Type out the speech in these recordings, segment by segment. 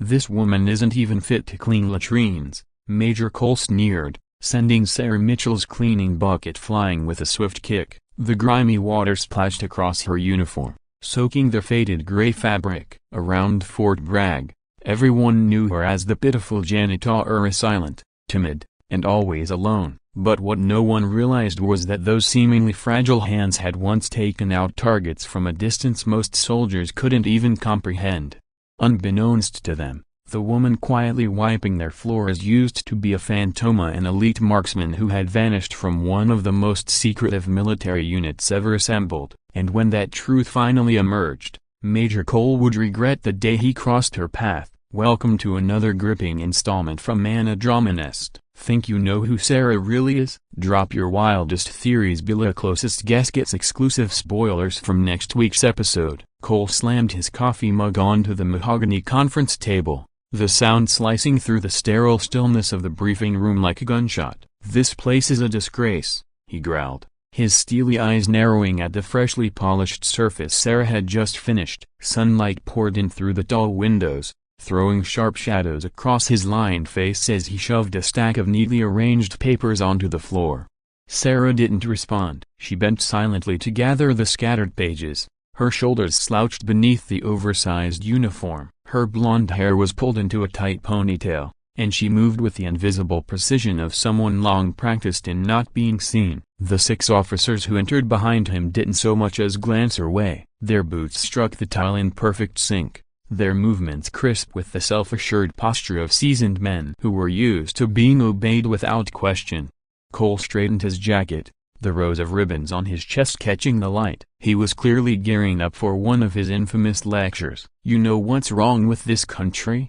This woman isn't even fit to clean latrines, Major Cole sneered, sending Sarah Mitchell's cleaning bucket flying with a swift kick. The grimy water splashed across her uniform, soaking the faded gray fabric. Around Fort Bragg, everyone knew her as the pitiful janitor, silent, timid, and always alone. But what no one realized was that those seemingly fragile hands had once taken out targets from a distance most soldiers couldn't even comprehend. Unbeknownst to them, the woman quietly wiping their floors used to be a phantoma, an elite marksman who had vanished from one of the most secretive military units ever assembled. And when that truth finally emerged, Major Cole would regret the day he crossed her path. Welcome to another gripping installment from Mana Drama Nest. Think you know who Sara really is? Drop your wildest theories below. Closest guess gets exclusive spoilers from next week's episode. Cole slammed his coffee mug onto the mahogany conference table, the sound slicing through the sterile stillness of the briefing room like a gunshot. "This place is a disgrace," he growled, his steely eyes narrowing at the freshly polished surface Sara had just finished. Sunlight poured in through the tall windows, throwing sharp shadows across his lined face as he shoved a stack of neatly arranged papers onto the floor. Sara didn't respond. She bent silently to gather the scattered pages, her shoulders slouched beneath the oversized uniform. Her blonde hair was pulled into a tight ponytail, and she moved with the invisible precision of someone long practiced in not being seen. The 6 officers who entered behind him didn't so much as glance her way. Their boots struck the tile in perfect sync, their movements crisp with the self-assured posture of seasoned men who were used to being obeyed without question. Cole straightened his jacket, the rows of ribbons on his chest catching the light. He was clearly gearing up for one of his infamous lectures. "You know what's wrong with this country?"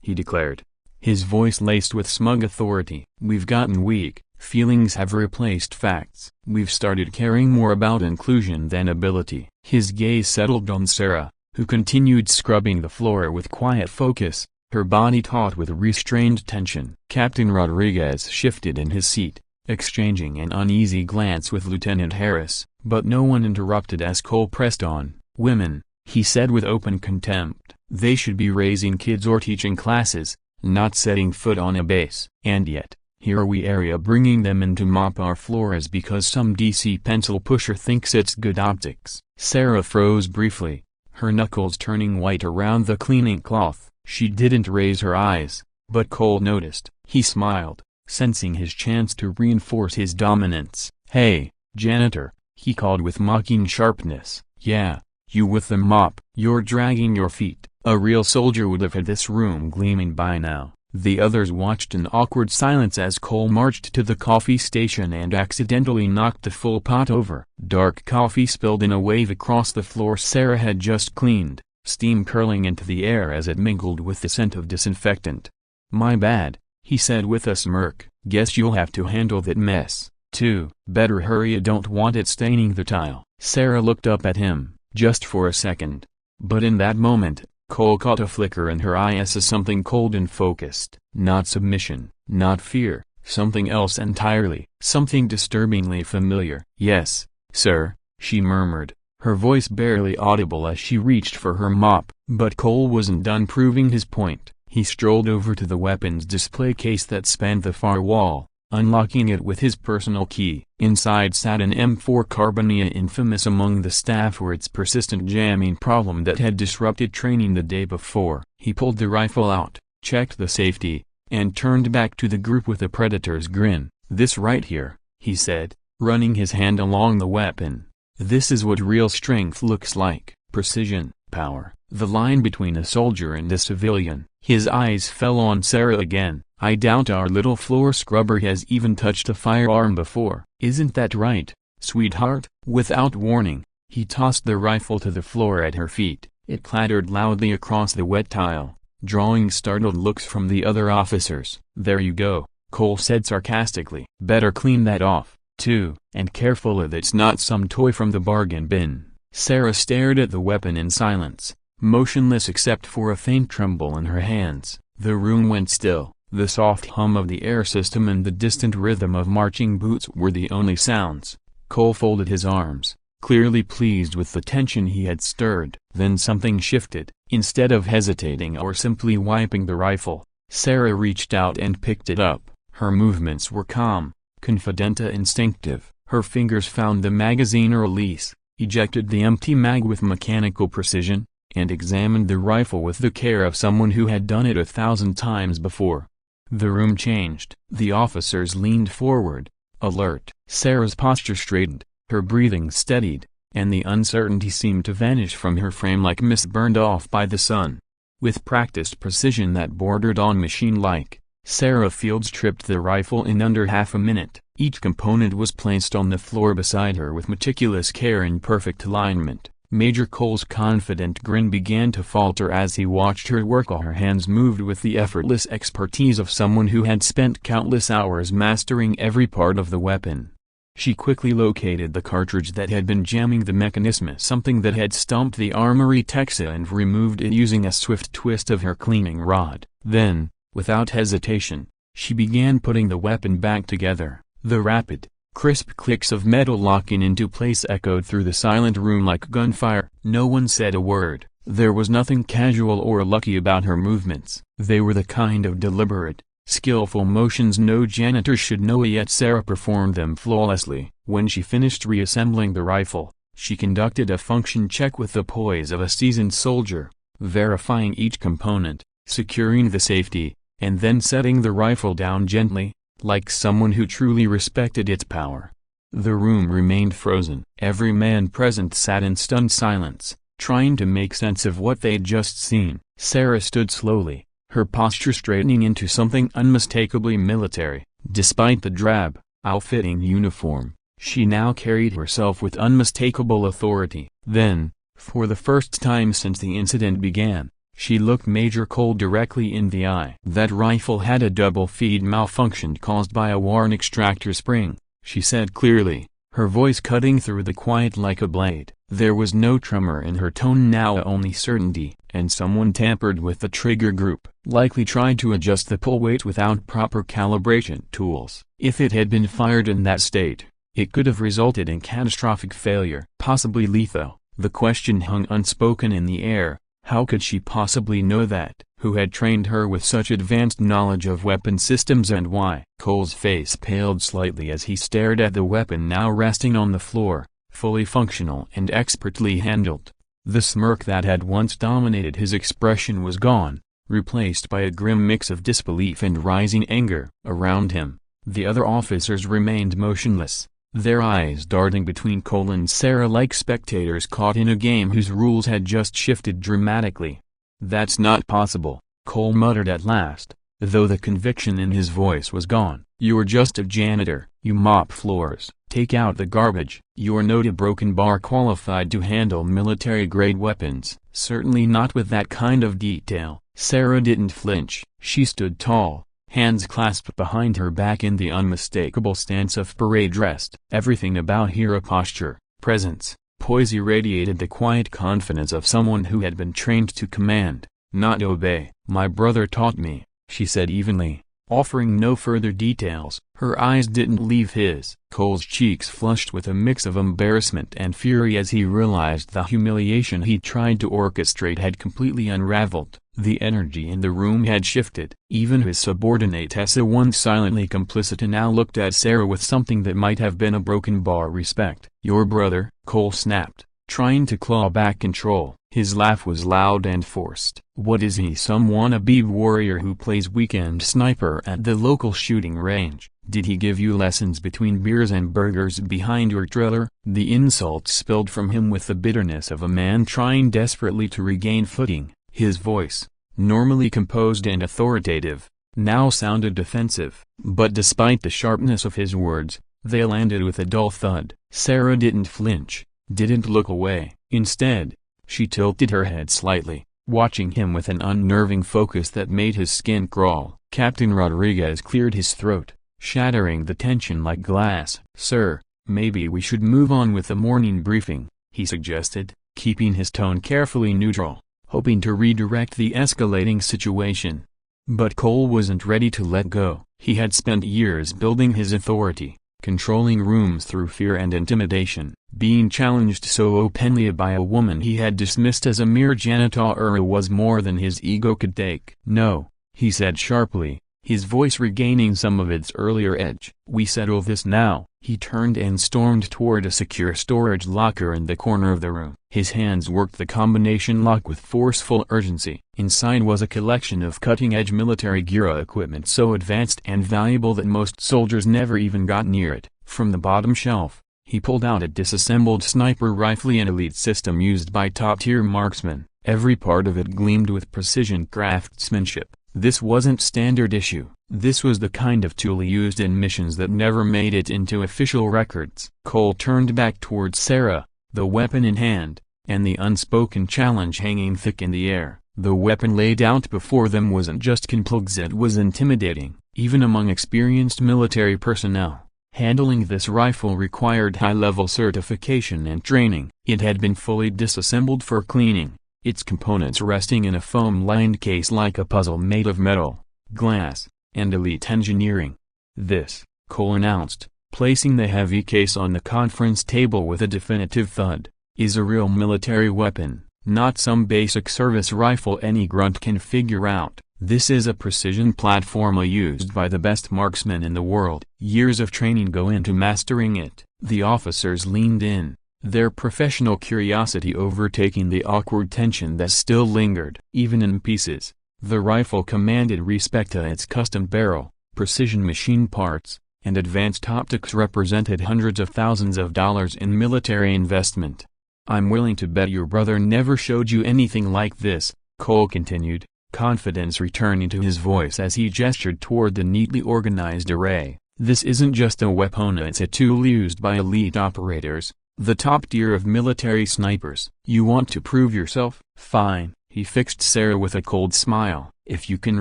he declared, his voice laced with smug authority. "We've gotten weak, feelings have replaced facts. We've started caring more about inclusion than ability." His gaze settled on Sara, who continued scrubbing the floor with quiet focus, her body taut with restrained tension. Captain Rodriguez shifted in his seat, exchanging an uneasy glance with Lieutenant Harris, but no one interrupted as Cole pressed on. "Women," he said with open contempt, "they should be raising kids or teaching classes, not setting foot on a base. And yet, here we area bringing them in to mop our floors because some DC pencil pusher thinks it's good optics." Sara froze briefly, her knuckles turning white around the cleaning cloth. She didn't raise her eyes, but Cole noticed. He smiled, sensing his chance to reinforce his dominance. "Hey, janitor," he called with mocking sharpness. "Yeah, you with the mop. You're dragging your feet." A real soldier would have had this room gleaming by now. The others watched in awkward silence as Cole marched to the coffee station and accidentally knocked the full pot over. Dark coffee spilled in a wave across the floor Sara had just cleaned, steam curling into the air as it mingled with the scent of disinfectant. "My bad," he said with a smirk. "Guess you'll have to handle that mess, too. Better hurry, I don't want it staining the tile." Sara looked up at him, just for a second. But in that moment, Cole caught a flicker in her eye as something cold and focused. Not submission, not fear, something else entirely. Something disturbingly familiar. "Yes, sir," she murmured, her voice barely audible as she reached for her mop. But Cole wasn't done proving his point. He strolled over to the weapons display case that spanned the far wall, unlocking it with his personal key. Inside sat an M4 Carbonia, infamous among the staff for its persistent jamming problem that had disrupted training the day before. He pulled the rifle out, checked the safety, and turned back to the group with a predator's grin. "This right here," he said, running his hand along the weapon. "This is what real strength looks like. Precision, power, the line between a soldier and a civilian." His eyes fell on Sara again. "I doubt our little floor scrubber has even touched a firearm before. Isn't that right, sweetheart?" Without warning, he tossed the rifle to the floor at her feet. It clattered loudly across the wet tile, drawing startled looks from the other officers. "There you go," Cole said sarcastically. "Better clean that off, too, and careful that it's not some toy from the bargain bin." Sara stared at the weapon in silence, motionless except for a faint tremble in her hands. The room went still. The soft hum of the air system and the distant rhythm of marching boots were the only sounds. Cole folded his arms, clearly pleased with the tension he had stirred. Then something shifted. Instead of hesitating or simply wiping the rifle, Sara reached out and picked it up. Her movements were calm, confident, instinctive. Her fingers found the magazine release, ejected the empty mag with mechanical precision, and examined the rifle with the care of someone who had done it 1,000 times before. The room changed. The officers leaned forward, alert. Sara's posture straightened, her breathing steadied, and the uncertainty seemed to vanish from her frame like mist burned off by the sun. With practiced precision that bordered on machine-like, Sara Fields tripped the rifle in under half a minute. Each component was placed on the floor beside her with meticulous care and perfect alignment. Major Cole's confident grin began to falter as he watched her work. All her hands moved with the effortless expertise of someone who had spent countless hours mastering every part of the weapon. She quickly located the cartridge that had been jamming the mechanism, something that had stumped the armory Texa, and removed it using a swift twist of her cleaning rod. Then, without hesitation, she began putting the weapon back together. The rapid, crisp clicks of metal locking into place echoed through the silent room like gunfire. No one said a word. There was nothing casual or lucky about her movements. They were the kind of deliberate, skillful motions no janitor should know, yet Sara performed them flawlessly. When she finished reassembling the rifle, she conducted a function check with the poise of a seasoned soldier, verifying each component, securing the safety, and then setting the rifle down gently, like someone who truly respected its power. The room remained frozen. Every man present sat in stunned silence, trying to make sense of what they'd just seen. Sara stood slowly, her posture straightening into something unmistakably military. Despite the drab, ill-fitting uniform, she now carried herself with unmistakable authority. Then, for the first time since the incident began, she looked Major Cole directly in the eye. "That rifle had a double feed malfunction caused by a worn extractor spring," she said clearly, her voice cutting through the quiet like a blade. There was no tremor in her tone now, only certainty. "And someone tampered with the trigger group, likely tried to adjust the pull weight without proper calibration tools. If it had been fired in that state, it could have resulted in catastrophic failure, possibly lethal." The question hung unspoken in the air. How could she possibly know that? Who had trained her with such advanced knowledge of weapon systems, and why? Cole's face paled slightly as he stared at the weapon now resting on the floor, fully functional and expertly handled. The smirk that had once dominated his expression was gone, replaced by a grim mix of disbelief and rising anger. Around him, the other officers remained motionless, their eyes darting between Cole and Sara like spectators caught in a game whose rules had just shifted dramatically. "That's not possible," Cole muttered at last, though the conviction in his voice was gone. "You're just a janitor. You mop floors, take out the garbage. You're not a broken bar qualified to handle military-grade weapons. Certainly not with that kind of detail." Sara didn't flinch. She stood tall, hands clasped behind her back in the unmistakable stance of parade rest. Everything about her posture, presence, poise radiated the quiet confidence of someone who had been trained to command, not obey. "My brother taught me," she said evenly, offering no further details. Her eyes didn't leave his. Cole's cheeks flushed with a mix of embarrassment and fury as he realized the humiliation he tried to orchestrate had completely unraveled. The energy in the room had shifted. Even his subordinate Tessa, once silently complicit, now looked at Sara with something that might have been a broken bar respect. "Your brother?" Cole snapped, trying to claw back control. His laugh was loud and forced. "What is he, some wannabe warrior who plays weekend sniper at the local shooting range? Did he give you lessons between beers and burgers behind your trailer?" The insult spilled from him with the bitterness of a man trying desperately to regain footing. His voice, normally composed and authoritative, now sounded defensive. But despite the sharpness of his words, they landed with a dull thud. Sara didn't flinch, didn't look away. Instead, she tilted her head slightly, watching him with an unnerving focus that made his skin crawl. Captain Rodriguez cleared his throat, shattering the tension like glass. "Sir, maybe we should move on with the morning briefing," he suggested, keeping his tone carefully neutral, hoping to redirect the escalating situation. But Cole wasn't ready to let go. He had spent years building his authority, controlling rooms through fear and intimidation. Being challenged so openly by a woman he had dismissed as a mere janitor was more than his ego could take. "No," he said sharply, his voice regaining some of its earlier edge. "We settle this now." He turned and stormed toward a secure storage locker in the corner of the room. His hands worked the combination lock with forceful urgency. Inside was a collection of cutting-edge military gear equipment so advanced and valuable that most soldiers never even got near it. From the bottom shelf, he pulled out a disassembled sniper rifle, an elite system used by top-tier marksmen. Every part of it gleamed with precision craftsmanship. This wasn't standard issue. This was the kind of tool used in missions that never made it into official records. Cole turned back towards Sara, the weapon in hand, and the unspoken challenge hanging thick in the air. The weapon laid out before them wasn't just complex, it was intimidating, even among experienced military personnel. Handling this rifle required high-level certification and training. It had been fully disassembled for cleaning, its components resting in a foam-lined case like a puzzle made of metal, glass, and elite engineering. "This," Cole announced, placing the heavy case on the conference table with a definitive thud, "is a real military weapon, not some basic service rifle any grunt can figure out. This is a precision platform used by the best marksmen in the world. Years of training go into mastering it." The officers leaned in, their professional curiosity overtaking the awkward tension that still lingered. Even in pieces, the rifle commanded respect. Its custom barrel, precision machine parts, and advanced optics represented hundreds of thousands of dollars in military investment. "I'm willing to bet your brother never showed you anything like this," Cole continued, confidence returning to his voice as he gestured toward the neatly organized array. "This isn't just a weapon, it's a tool used by elite operators, the top tier of military snipers. You want to prove yourself? Fine." He fixed Sara with a cold smile. "If you can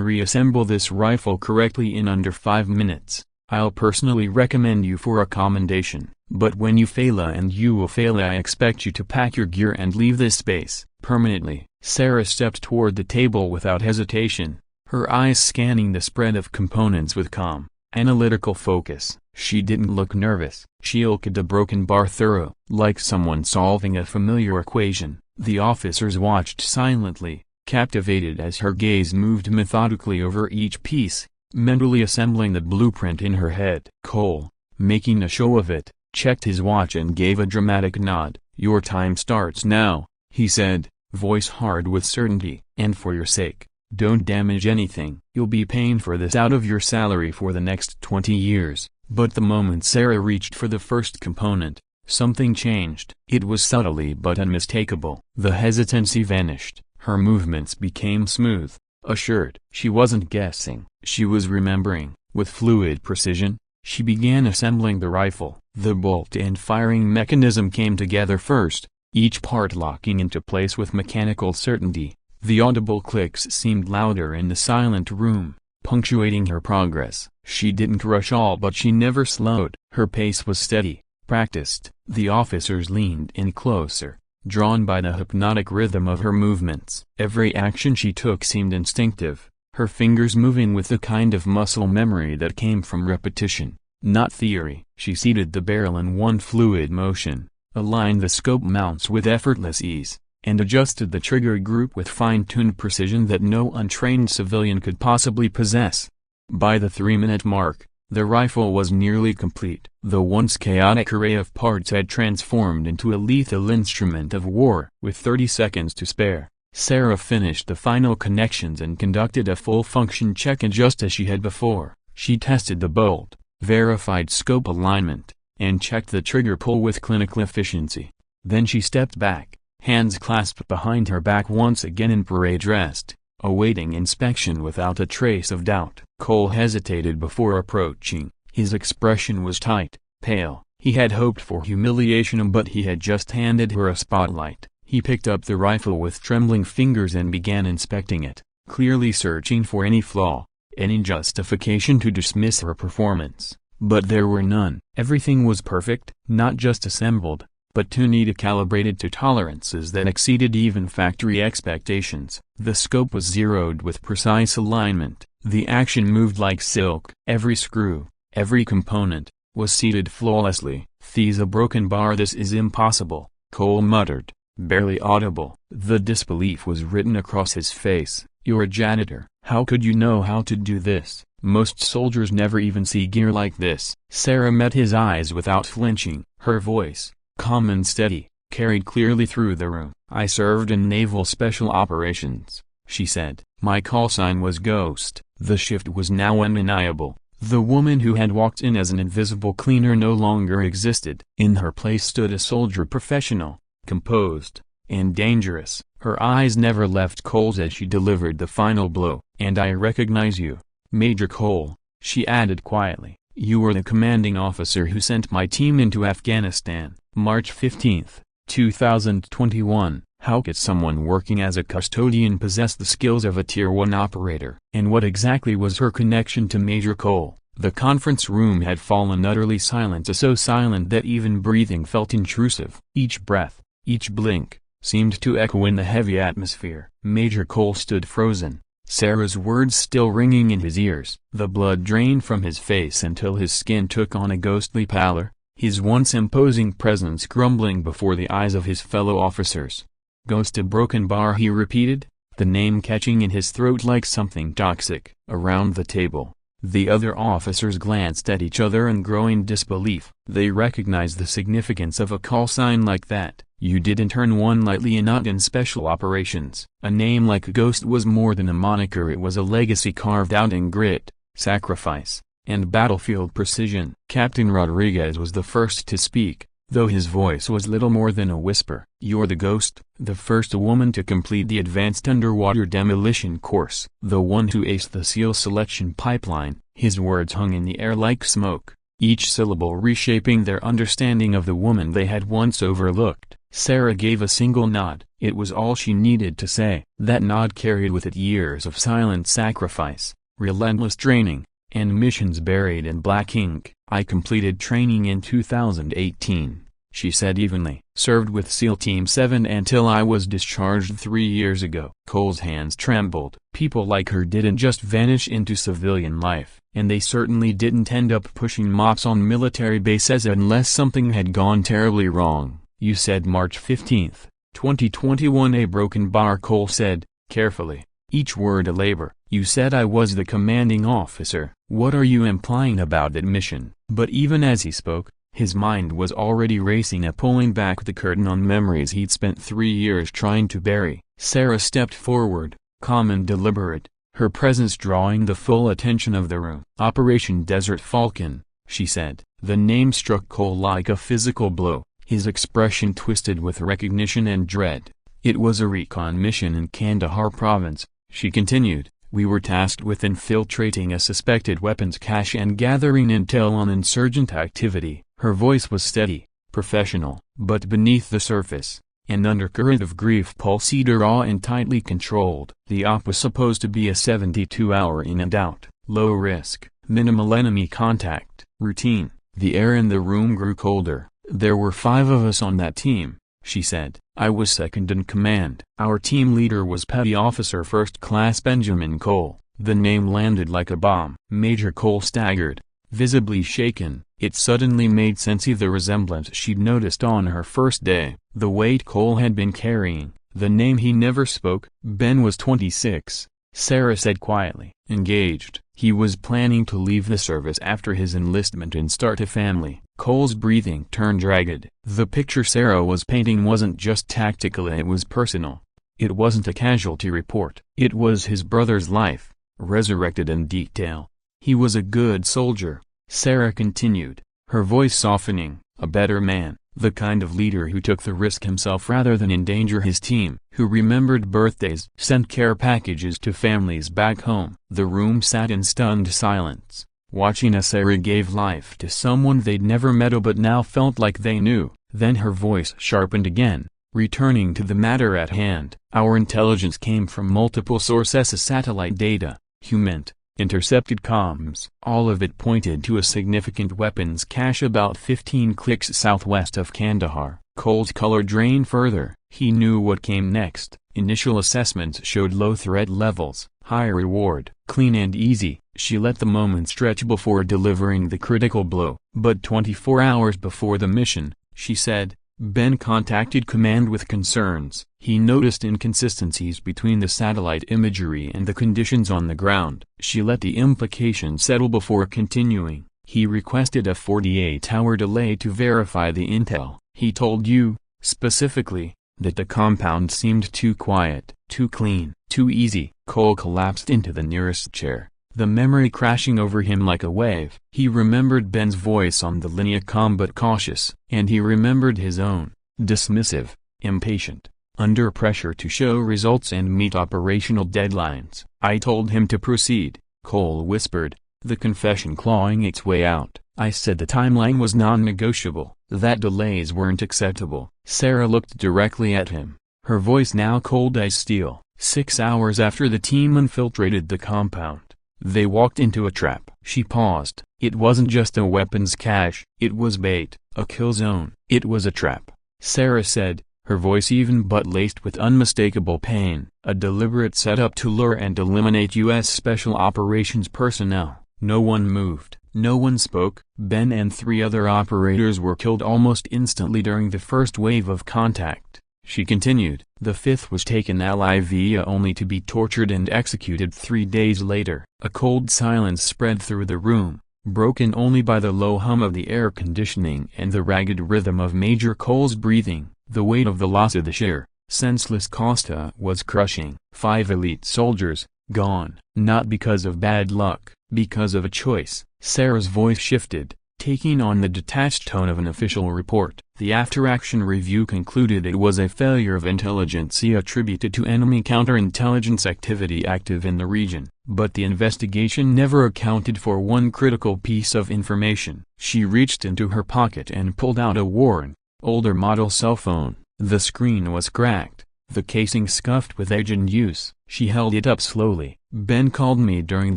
reassemble this rifle correctly in under 5 minutes, I'll personally recommend you for a commendation. But when you fail, and you will fail, I expect you to pack your gear and leave this space permanently." Sara stepped toward the table without hesitation, her eyes scanning the spread of components with calm, analytical focus. She didn't look nervous. She looked a broken bar thorough, like someone solving a familiar equation. The officers watched silently, captivated as her gaze moved methodically over each piece, mentally assembling the blueprint in her head. Cole, making a show of it, checked his watch and gave a dramatic nod. "Your time starts now," he said, voice hard with certainty. "And for your sake, don't damage anything. You'll be paying for this out of your salary for the next 20 years. But the moment Sara reached for the first component, something changed. It was subtly but unmistakable. The hesitancy vanished. Her movements became smooth, assured. She wasn't guessing. She was remembering. With fluid precision, she began assembling the rifle. The bolt and firing mechanism came together first, each part locking into place with mechanical certainty. The audible clicks seemed louder in the silent room, punctuating her progress. She didn't rush all, but she never slowed. Her pace was steady, practiced. The officers leaned in closer, drawn by the hypnotic rhythm of her movements. Every action she took seemed instinctive, her fingers moving with the kind of muscle memory that came from repetition, not theory. She seated the barrel in one fluid motion, aligned the scope mounts with effortless ease, and adjusted the trigger group with fine-tuned precision that no untrained civilian could possibly possess. By the 3-minute mark, the rifle was nearly complete. The once chaotic array of parts had transformed into a lethal instrument of war. With 30 seconds to spare, Sara finished the final connections and conducted a full-function check. And just as she had before, she tested the bolt, verified scope alignment, and checked the trigger pull with clinical efficiency. Then she stepped back, hands clasped behind her back, once again in parade rest, awaiting inspection without a trace of doubt. Cole hesitated before approaching. His expression was tight, pale. He had hoped for humiliation, but he had just handed her a spotlight. He picked up the rifle with trembling fingers and began inspecting it, clearly searching for any flaw, any justification to dismiss her performance. But there were none. Everything was perfect, not just assembled, but tuned, calibrated to tolerances that exceeded even factory expectations. The scope was zeroed with precise alignment. The action moved like silk. Every screw, every component, was seated flawlessly. "There's a broken bar, this is impossible," Cole muttered, barely audible. The disbelief was written across his face. "You're a janitor. How could you know how to do this? Most soldiers never even see gear like this." Sara met his eyes without flinching. Her voice, calm and steady, carried clearly through the room. "I served in Naval Special Operations," she said. "My call sign was Ghost." The shift was now undeniable. The woman who had walked in as an invisible cleaner no longer existed. In her place stood a soldier, professional, composed, and dangerous. Her eyes never left Cole's as she delivered the final blow. "And I recognize you, Major Cole," she added quietly. "You were the commanding officer who sent my team into Afghanistan, March 15, 2021. How could someone working as a custodian possess the skills of a Tier 1 operator?" And what exactly was her connection to Major Cole? The conference room had fallen utterly silent, so silent that even breathing felt intrusive. Each breath, each blink, seemed to echo in the heavy atmosphere. Major Cole stood frozen, Sara's words still ringing in his ears. The blood drained from his face until his skin took on a ghostly pallor, his once imposing presence crumbling before the eyes of his fellow officers. "Ghost, a broken bar," he repeated, the name catching in his throat like something toxic. Around the table, the other officers glanced at each other in growing disbelief. They recognized the significance of a call sign like that. You didn't turn one lightly, and not in special operations. A name like Ghost was more than a moniker, it was a legacy carved out in grit, sacrifice, and battlefield precision. Captain Rodriguez was the first to speak, though his voice was little more than a whisper. "You're the Ghost, the first woman to complete the advanced underwater demolition course, the one who aced the SEAL selection pipeline." His words hung in the air like smoke, each syllable reshaping their understanding of the woman they had once overlooked. Sara gave a single nod. It was all she needed to say. That nod carried with it years of silent sacrifice, relentless training, and missions buried in black ink. "I completed training in 2018, she said evenly. "Served with SEAL Team 7 until I was discharged 3 years ago." Cole's hands trembled. People like her didn't just vanish into civilian life, and they certainly didn't end up pushing mops on military bases unless something had gone terribly wrong. "You said March 15, 2021, a broken bar," Cole said, carefully, each word a labor. "You said I was the commanding officer. What are you implying about that mission?" But even as he spoke, his mind was already racing, pulling back the curtain on memories he'd spent 3 years trying to bury. Sara stepped forward, calm and deliberate, her presence drawing the full attention of the room. "Operation Desert Falcon," she said. The name struck Cole like a physical blow. His expression twisted with recognition and dread. "It was a recon mission in Kandahar province," she continued. "We were tasked with infiltrating a suspected weapons cache and gathering intel on insurgent activity." Her voice was steady, professional, but beneath the surface, an undercurrent of grief pulsated, raw and tightly controlled. The op was supposed to be a 72-hour in and out, low risk, minimal enemy contact, routine. The air in the room grew colder. "There were 5 of us on that team," she said. "I was second in command. Our team leader was Petty Officer First Class Benjamin Cole." The name landed like a bomb. Major Cole staggered, visibly shaken. It suddenly made sense, the resemblance she'd noticed on her first day, the weight Cole had been carrying, the name he never spoke. "Ben was 26, Sara said quietly. "Engaged. He was planning to leave the service after his enlistment and start a family." Cole's breathing turned ragged. The picture Sara was painting wasn't just tactical, it was personal. It wasn't a casualty report. It was his brother's life, resurrected in detail. "He was a good soldier," Sara continued, her voice softening. "A better man, the kind of leader who took the risk himself rather than endanger his team, who remembered birthdays, sent care packages to families back home." The room sat in stunned silence, watching as Sara gave life to someone they'd never met but now felt like they knew. Then her voice sharpened again, returning to the matter at hand. "Our intelligence came from multiple sources, satellite data, HUMINT, intercepted comms. All of it pointed to a significant weapons cache about 15 clicks southwest of Kandahar." Cole's color drained further. He knew what came next. Initial assessments showed low threat levels, high reward. "Clean and easy," She let the moment stretch before delivering the critical blow. But 24 hours before the mission, she said, Ben contacted command with concerns. He noticed inconsistencies between the satellite imagery and the conditions on the ground. She let the implications settle before continuing. He requested a 48-hour delay to verify the intel. He told you, specifically, that the compound seemed too quiet, too clean, too easy. Cole collapsed into the nearest chair, the memory crashing over him like a wave. He remembered Ben's voice on the linea, calm but cautious, and he remembered his own, dismissive, impatient, under pressure to show results and meet operational deadlines. I told him to proceed, Cole whispered, the confession clawing its way out. I said the timeline was non-negotiable, that delays weren't acceptable. Sara looked directly at him, her voice now cold as steel. 6 hours after the team infiltrated the compound, they walked into a trap. She paused. It wasn't just a weapons cache, it was bait, a kill zone. It was a trap, Sara said, her voice even but laced with unmistakable pain. A deliberate setup to lure and eliminate U.S. Special Operations personnel. No one moved. No one spoke. Ben and 3 other operators were killed almost instantly during the first wave of contact. She continued. The 5th was taken alive only to be tortured and executed 3 days later. A cold silence spread through the room, broken only by the low hum of the air conditioning and the ragged rhythm of Major Cole's breathing. The weight of the loss of the sheer, senseless Costa was crushing. 5 elite soldiers, gone. Not because of bad luck, because of a choice. Sara's voice shifted, taking on the detached tone of an official report. The after-action review concluded it was a failure of intelligence attributed to enemy counterintelligence activity active in the region. But the investigation never accounted for one critical piece of information. She reached into her pocket and pulled out a worn, older model cell phone. The screen was cracked, the casing scuffed with age and use. She held it up slowly. Ben called me during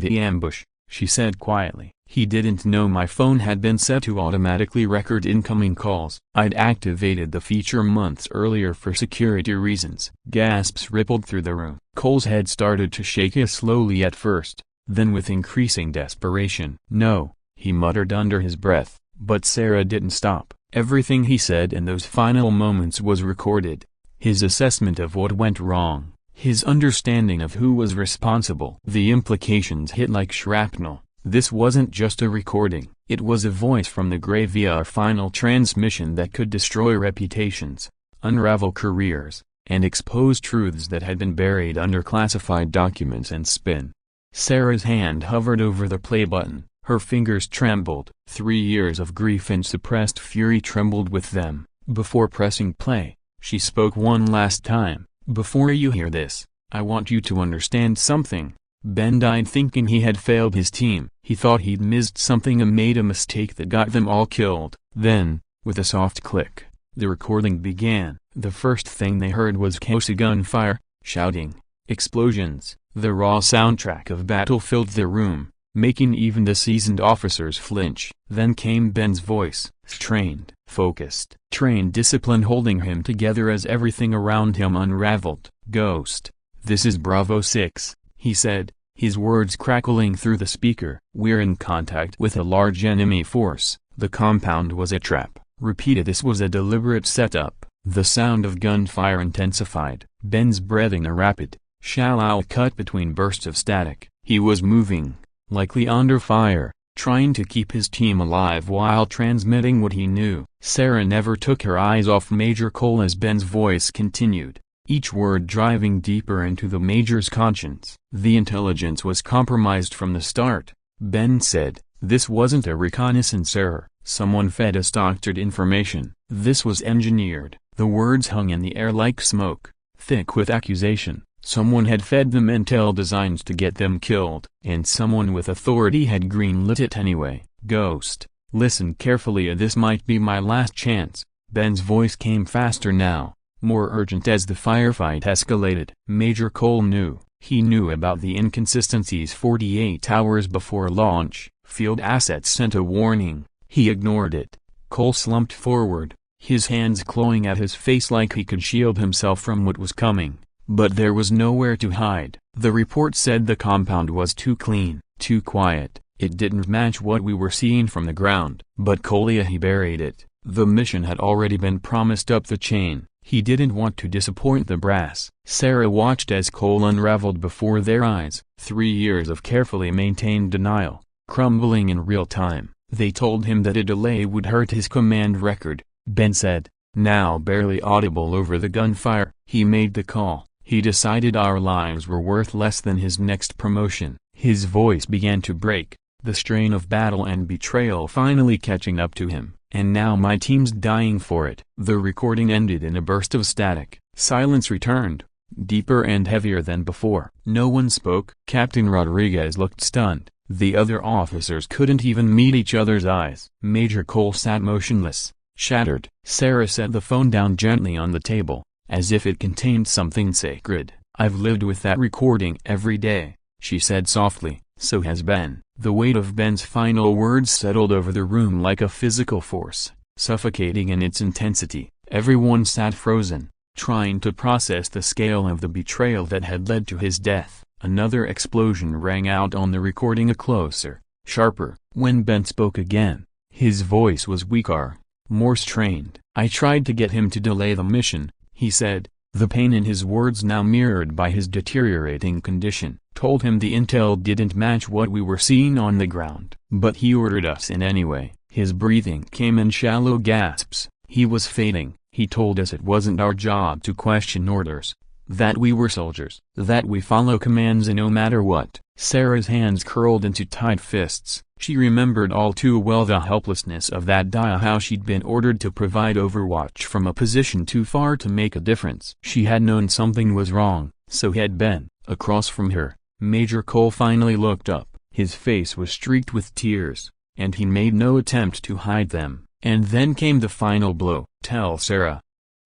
the ambush, she said quietly. He didn't know my phone had been set to automatically record incoming calls. I'd activated the feature months earlier for security reasons. Gasps rippled through the room. Cole's head started to shake slowly at first, then with increasing desperation. No, he muttered under his breath, but Sara didn't stop. Everything he said in those final moments was recorded. His assessment of what went wrong, his understanding of who was responsible. The implications hit like shrapnel. This wasn't just a recording, it was a voice from the grave via a final transmission that could destroy reputations, unravel careers, and expose truths that had been buried under classified documents and spin. Sara's hand hovered over the play button, her fingers trembled. 3 years of grief and suppressed fury trembled with them. Before pressing play, she spoke one last time. Before you hear this, I want you to understand something. Ben died thinking he had failed his team. He thought he'd missed something and made a mistake that got them all killed. Then, with a soft click, the recording began. The first thing they heard was chaotic gunfire, shouting, explosions. The raw soundtrack of battle filled the room, making even the seasoned officers flinch. Then came Ben's voice, strained, focused, trained discipline holding him together as everything around him unraveled. Ghost. This is Bravo 6, he said, his words crackling through the speaker. We're in contact with a large enemy force. The compound was a trap. Repeated. This was a deliberate setup. The sound of gunfire intensified. Ben's breathing a rapid, shallow cut between bursts of static. He was moving, likely under fire, trying to keep his team alive while transmitting what he knew. Sara never took her eyes off Major Cole as Ben's voice continued, each word driving deeper into the Major's conscience. The intelligence was compromised from the start, Ben said. This wasn't a reconnaissance error. Someone fed us doctored information. This was engineered. The words hung in the air like smoke, thick with accusation. Someone had fed them intel designed to get them killed. And someone with authority had greenlit it anyway. Ghost, listen carefully. This might be my last chance. Ben's voice came faster now, more urgent as the firefight escalated. Major Cole knew. He knew about the inconsistencies 48 hours before launch. Field assets sent a warning. He ignored it. Cole slumped forward, his hands clawing at his face like he could shield himself from what was coming. But there was nowhere to hide. The report said the compound was too clean, Too quiet, it didn't match what we were seeing from the ground. But Colia, he buried it. The mission had already been promised up the chain. He didn't want to disappoint the brass. Sara watched as Cole unraveled before their eyes. 3 years of carefully maintained denial, crumbling in real time. They told him that a delay would hurt his command record, Ben said, now barely audible over the gunfire. He made the call. He decided our lives were worth less than his next promotion. His voice began to break, the strain of battle and betrayal finally catching up to him. And now my team's dying for it. The recording ended in a burst of static. Silence returned, deeper and heavier than before. No one spoke. Captain Rodriguez looked stunned. The other officers couldn't even meet each other's eyes. Major Cole sat motionless, shattered. Sara set the phone down gently on the table, as if it contained something sacred. I've lived with that recording every day, she said softly. So has Ben. The weight of Ben's final words settled over the room like a physical force, suffocating in its intensity. Everyone sat frozen, trying to process the scale of the betrayal that had led to his death. Another explosion rang out on the recording, a closer, sharper. When Ben spoke again, his voice was weaker, more strained. I tried to get him to delay the mission, he said, the pain in his words now mirrored by his deteriorating condition. Told him the intel didn't match what we were seeing on the ground. But he ordered us in anyway. His breathing came in shallow gasps. He was fading. He told us it wasn't our job to question orders, that we were soldiers, that we follow commands no matter what. Sara's hands curled into tight fists. She remembered all too well the helplessness of that day, how she'd been ordered to provide overwatch from a position too far to make a difference. She had known something was wrong, so had Ben. Across from her, Major Cole finally looked up. His face was streaked with tears, and he made no attempt to hide them. And then came the final blow. Tell Sara.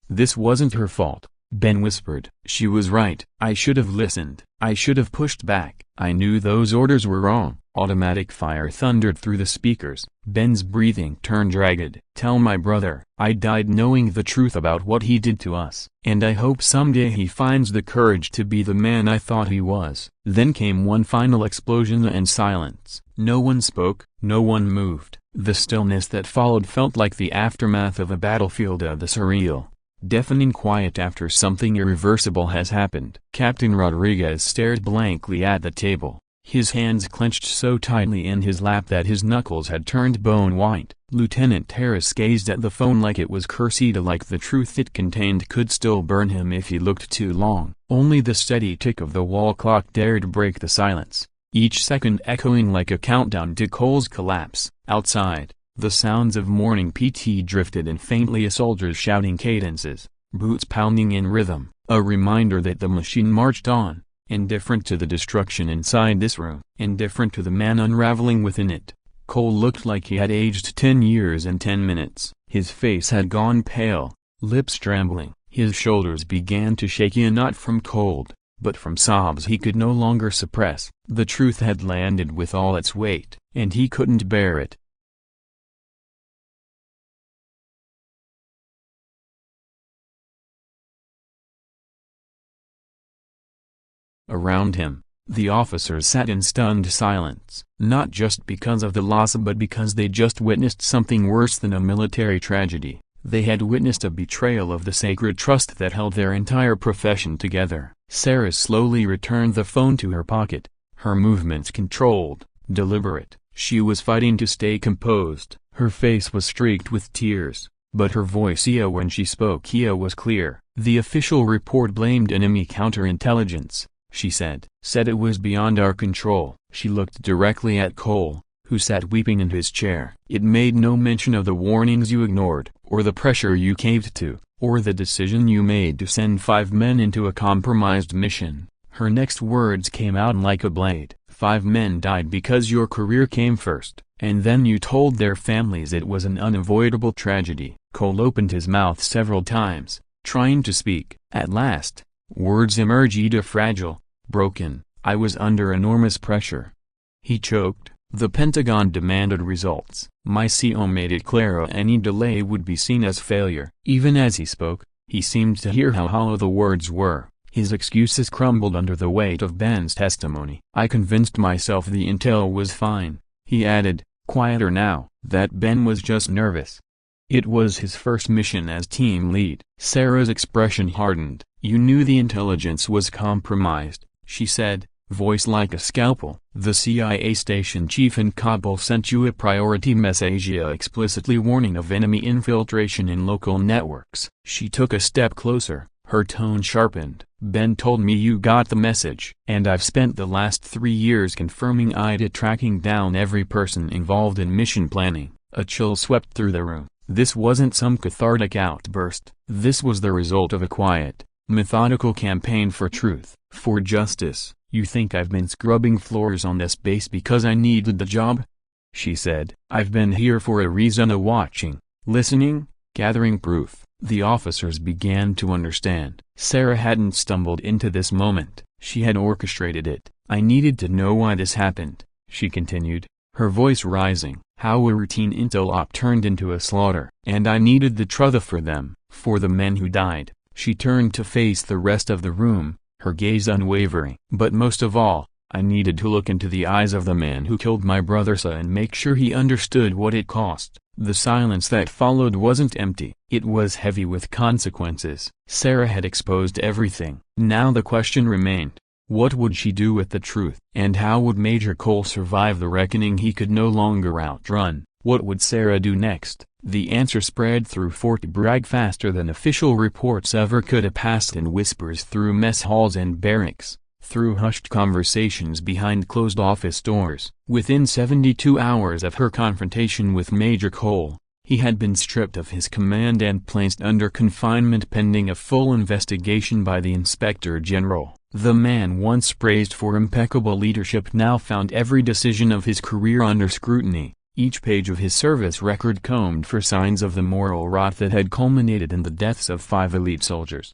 This wasn't her fault, Ben whispered. She was right. I should have listened. I should have pushed back. I knew those orders were wrong. Automatic fire thundered through the speakers. Ben's breathing turned ragged. Tell my brother, I died knowing the truth about what he did to us. And I hope someday he finds the courage to be the man I thought he was. Then came one final explosion and silence. No one spoke, no one moved. The stillness that followed felt like the aftermath of a battlefield, the surreal, deafening quiet after something irreversible has happened. Captain Rodriguez stared blankly at the table, his hands clenched so tightly in his lap that his knuckles had turned bone white. Lieutenant Harris gazed at the phone like it was cursed, like the truth it contained could still burn him if he looked too long. Only the steady tick of the wall clock dared break the silence, each second echoing like a countdown to Cole's collapse. Outside, the sounds of morning PT drifted in faintly, a soldiers shouting cadences, boots pounding in rhythm, a reminder that the machine marched on, indifferent to the destruction inside this room, indifferent to the man unraveling within it. Cole looked like he had aged 10 years in 10 minutes. His face had gone pale, lips trembling. His shoulders began to shake, not from cold, but from sobs he could no longer suppress. The truth had landed with all its weight, and he couldn't bear it. Around him, the officers sat in stunned silence, not just because of the loss but because they just witnessed something worse than a military tragedy. They had witnessed a betrayal of the sacred trust that held their entire profession together. Sara slowly returned the phone to her pocket, her movements controlled, deliberate. She was fighting to stay composed. Her face was streaked with tears, but her voice, when she spoke, was clear. The official report blamed enemy counterintelligence, she said it was beyond our control. She looked directly at Cole, who sat weeping in his chair. It made no mention of the warnings you ignored, or the pressure you caved to, or the decision you made to send 5 men into a compromised mission. Her next words came out like a blade. 5 men died because your career came first, and then you told their families it was an unavoidable tragedy. Cole opened his mouth several times, trying to speak. At last, words emerged, fragile, broken. I was under enormous pressure. He choked. The Pentagon demanded results. My CO made it clear any delay would be seen as failure. Even as he spoke, he seemed to hear how hollow the words were. His excuses crumbled under the weight of Ben's testimony. "I convinced myself the intel was fine," he added, quieter now, "that Ben was just nervous. It was his first mission as team lead." Sarah's expression hardened. "You knew the intelligence was compromised," she said, voice like a scalpel. "The CIA station chief in Kabul sent you a priority message explicitly warning of enemy infiltration in local networks." She took a step closer, her tone sharpened. "Ben told me you got the message. And I've spent the last 3 years confirming it, tracking down every person involved in mission planning." A chill swept through the room. This wasn't some cathartic outburst. This was the result of a quiet, methodical campaign for truth, for justice. "You think I've been scrubbing floors on this base because I needed the job?" she said. "I've been here for a reason, watching, listening, gathering proof." The officers began to understand. Sara hadn't stumbled into this moment, she had orchestrated it. "I needed to know why this happened," she continued, her voice rising. "How a routine intel op turned into a slaughter. And I needed the truth for them, for the men who died." She turned to face the rest of the room, her gaze unwavering. "But most of all, I needed to look into the eyes of the man who killed my brother Sara and make sure he understood what it cost." The silence that followed wasn't empty, it was heavy with consequences. Sara had exposed everything. Now the question remained, what would she do with the truth? And how would Major Cole survive the reckoning he could no longer outrun? What would Sara do next? The answer spread through Fort Bragg faster than official reports ever could have, passed in whispers through mess halls and barracks, through hushed conversations behind closed office doors. Within 72 hours of her confrontation with Major Cole, he had been stripped of his command and placed under confinement pending a full investigation by the Inspector General. The man once praised for impeccable leadership now found every decision of his career under scrutiny, each page of his service record combed for signs of the moral rot that had culminated in the deaths of 5 elite soldiers.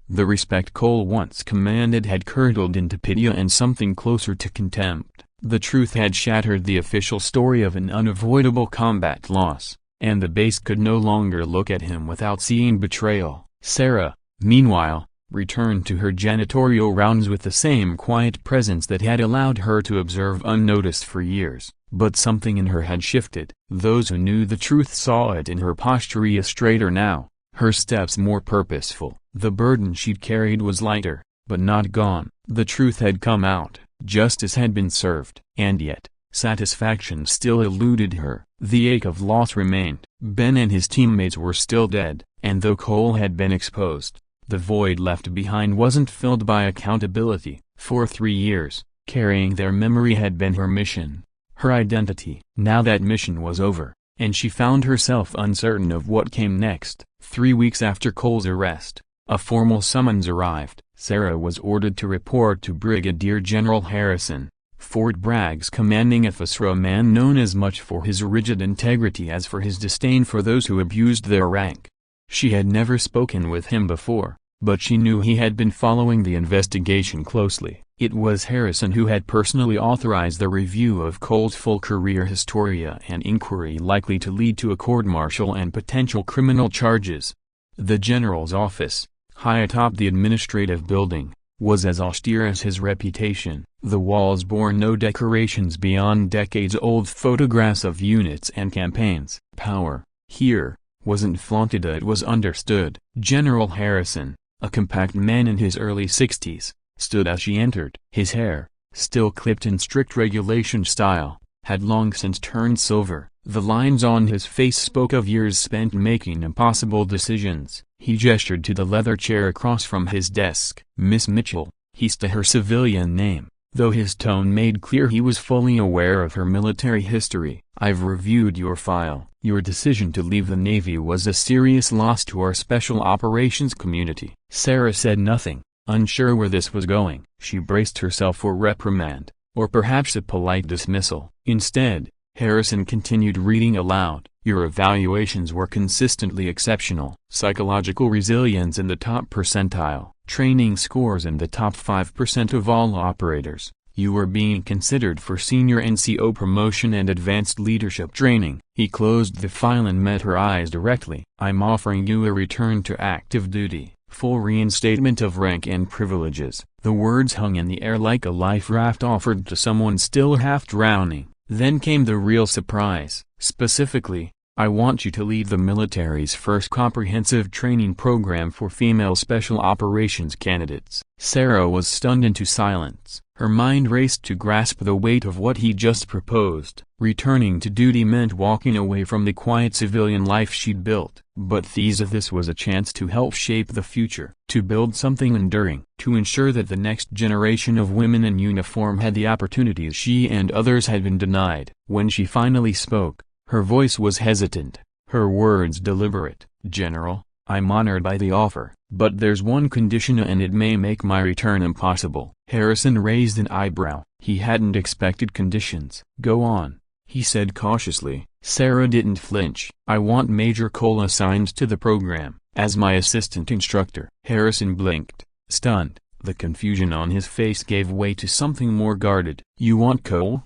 The respect Cole once commanded had curdled into pity and something closer to contempt. The truth had shattered the official story of an unavoidable combat loss, and the base could no longer look at him without seeing betrayal. Sara, meanwhile, returned to her janitorial rounds with the same quiet presence that had allowed her to observe unnoticed for years. But something in her had shifted. Those who knew the truth saw it in her posture straighter now, her steps more purposeful. The burden she'd carried was lighter, but not gone. The truth had come out, justice had been served. And yet, satisfaction still eluded her. The ache of loss remained. Ben and his teammates were still dead, and though Cole had been exposed, the void left behind wasn't filled by accountability. For 3 years, carrying their memory had been her mission, her identity. Now that mission was over, and she found herself uncertain of what came next. 3 weeks after Cole's arrest, a formal summons arrived. Sara was ordered to report to Brigadier General Harrison, Fort Bragg's commanding officer, a man known as much for his rigid integrity as for his disdain for those who abused their rank. She had never spoken with him before, but she knew he had been following the investigation closely. It was Harrison who had personally authorized the review of Cole's full career historia, an inquiry likely to lead to a court-martial and potential criminal charges. The general's office, high atop the administrative building, was as austere as his reputation. The walls bore no decorations beyond decades-old photographs of units and campaigns. Power, here, wasn't flaunted, it was understood. General Harrison, a compact man in his early 60s, stood as she entered. His hair, still clipped in strict regulation style, had long since turned silver. The lines on his face spoke of years spent making impossible decisions. He gestured to the leather chair across from his desk. "Miss Mitchell," he said her civilian name, though his tone made clear he was fully aware of her military history. "I've reviewed your file. Your decision to leave the Navy was a serious loss to our special operations community." Sara said nothing, unsure where this was going. She braced herself for reprimand, or perhaps a polite dismissal. Instead, Harrison continued reading aloud. "Your evaluations were consistently exceptional. Psychological resilience in the top percentile. Training scores in the top 5% of all operators. You were being considered for senior NCO promotion and advanced leadership training." He closed the file and met her eyes directly. "I'm offering you a return to active duty, full reinstatement of rank and privileges. The words hung in the air like a life raft offered to someone still half drowning. Then came the real surprise. Specifically, I want you to lead the military's first comprehensive training program for female special operations candidates. Sara was stunned into silence. Her mind raced to grasp the weight of what he just proposed. Returning to duty meant walking away from the quiet civilian life she'd built. But this was a chance to help shape the future, to build something enduring, to ensure that the next generation of women in uniform had the opportunities she and others had been denied. When she finally spoke, her voice was hesitant, her words deliberate. "General, I'm honored by the offer, but there's one condition and it may make my return impossible." Harrison raised an eyebrow. He hadn't expected conditions. "Go on," he said cautiously. Sara didn't flinch. "I want Major Cole assigned to the program, as my assistant instructor." Harrison blinked, stunned. The confusion on his face gave way to something more guarded. "You want Cole?"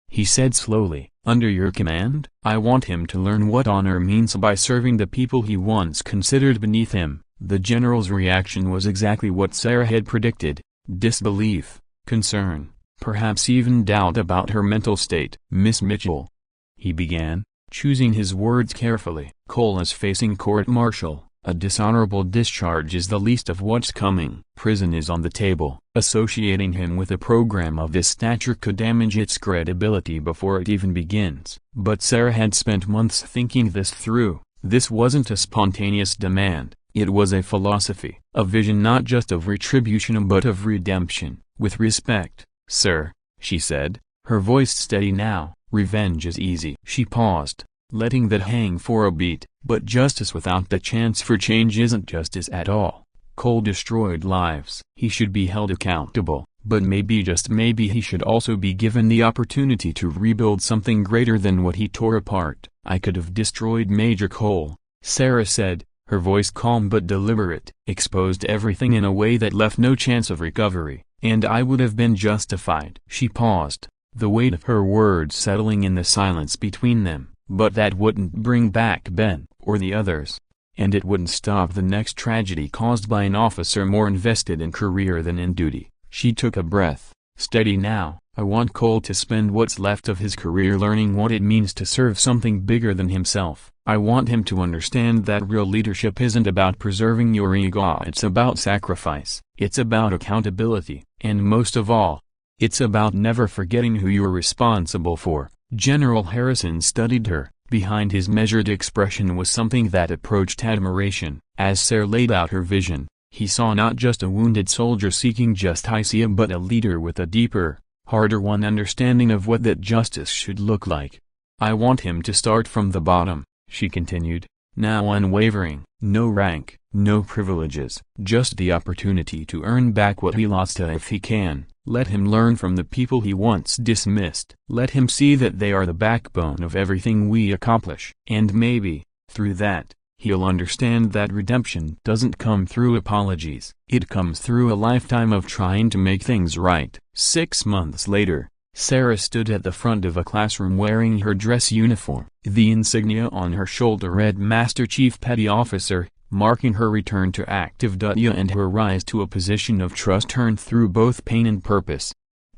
he said slowly. "Under your command?" "I want him to learn what honor means by serving the people he once considered beneath him." The general's reaction was exactly what Sara had predicted: disbelief, concern, perhaps even doubt about her mental state. "Miss Mitchell," he began, choosing his words carefully. "Cole is facing court-martial. A dishonorable discharge is the least of what's coming. Prison is on the table. Associating him with a program of this stature could damage its credibility before it even begins." But Sara had spent months thinking this through. This wasn't a spontaneous demand, it was a philosophy, a vision not just of retribution but of redemption. "With respect, sir," she said, her voice steady now, "revenge is easy." She paused, letting that hang for a beat. "But justice without the chance for change isn't justice at all. Cole destroyed lives. He should be held accountable, but maybe, just maybe, he should also be given the opportunity to rebuild something greater than what he tore apart." "I could have destroyed Major Cole," Sara said, her voice calm but deliberate. "Exposed everything in a way that left no chance of recovery, and I would have been justified." She paused, the weight of her words settling in the silence between them. "But that wouldn't bring back Ben, or the others. And it wouldn't stop the next tragedy caused by an officer more invested in career than in duty." She took a breath. "Steady now. I want Cole to spend what's left of his career learning what it means to serve something bigger than himself. I want him to understand that real leadership isn't about preserving your ego, it's about sacrifice. It's about accountability, and most of all, it's about never forgetting who you're responsible for." General Harrison studied her. Behind his measured expression was something that approached admiration. As Sara laid out her vision, he saw not just a wounded soldier seeking justice but a leader with a deeper, harder-won understanding of what that justice should look like. "I want him to start from the bottom," she continued, now unwavering. "No rank, no privileges, just the opportunity to earn back what he lost if he can. Let him learn from the people he once dismissed. Let him see that they are the backbone of everything we accomplish. And maybe, through that, he'll understand that redemption doesn't come through apologies. It comes through a lifetime of trying to make things right." 6 months later, Sara stood at the front of a classroom wearing her dress uniform. The insignia on her shoulder read Master Chief Petty Officer, marking her return to active duty and her rise to a position of trust earned through both pain and purpose.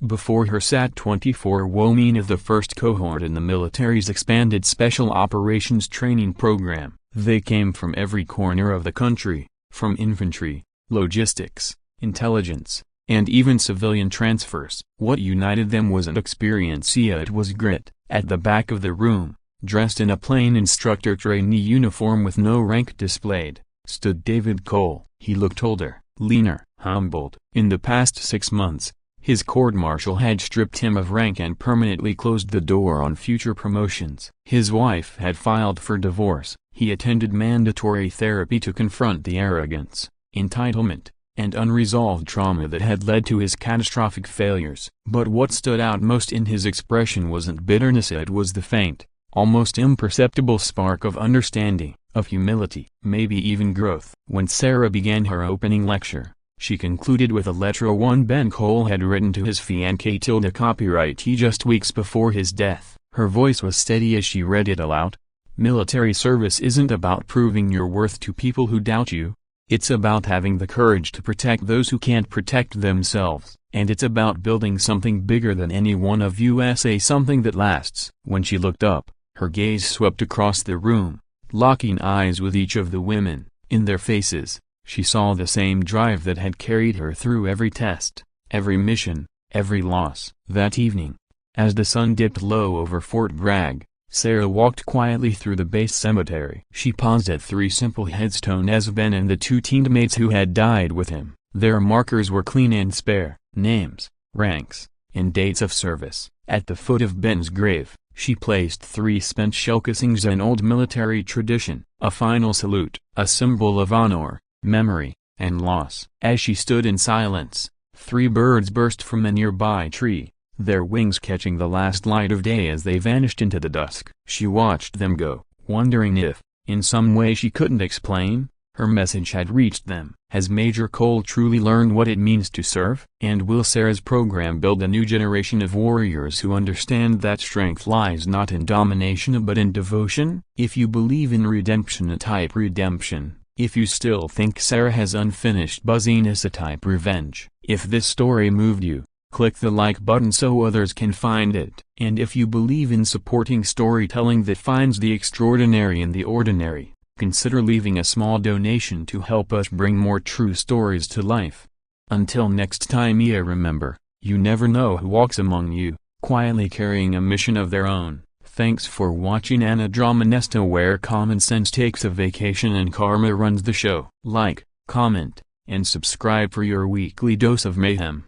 Before her sat 24 women of the first cohort in the military's expanded Special Operations Training Program. They came from every corner of the country, from infantry, logistics, intelligence, and even civilian transfers. What united them wasn't experience, it was grit. At the back of the room, dressed in a plain instructor trainee uniform with no rank displayed, stood David Cole. He looked older, leaner, humbled. In the past 6 months, his court-martial had stripped him of rank and permanently closed the door on future promotions. His wife had filed for divorce. He attended mandatory therapy to confront the arrogance, entitlement, and unresolved trauma that had led to his catastrophic failures. But what stood out most in his expression wasn't bitterness, it was the faint, almost imperceptible spark of understanding, of humility, maybe even growth. When Sara began her opening lecture, she concluded with a letter one Ben Cole had written to his fiancée copyright just weeks before his death. Her voice was steady as she read it aloud. "Military service isn't about proving your worth to people who doubt you. It's about having the courage to protect those who can't protect themselves, and it's about building something bigger than any one of us, something that lasts. When she looked up, her gaze swept across the room, locking eyes with each of the women. In their faces, she saw the same drive that had carried her through every test, every mission, every loss. That evening, as the sun dipped low over Fort Bragg, Sara walked quietly through the base cemetery. She paused at 3 simple headstones as Ben and the 2 teammates who had died with him. Their markers were clean and spare, names, ranks, and dates of service. At the foot of Ben's grave, she placed 3 spent shell casings, an old military tradition, a final salute, a symbol of honor, memory, and loss. As she stood in silence, 3 birds burst from a nearby tree, their wings catching the last light of day as they vanished into the dusk. She watched them go, wondering if, in some way she couldn't explain, her message had reached them. Has Major Cole truly learned what it means to serve? And will Sara's program build a new generation of warriors who understand that strength lies not in domination but in devotion? If you believe in redemption, type redemption. If you still think Sara has unfinished buzziness, type revenge. If this story moved you, click the like button so others can find it. And if you believe in supporting storytelling that finds the extraordinary in the ordinary, consider leaving a small donation to help us bring more true stories to life. Until next time, remember, you never know who walks among you, quietly carrying a mission of their own. Thanks for watching Anadrama Nesta, where common sense takes a vacation and karma runs the show. Like, comment, and subscribe for your weekly dose of mayhem.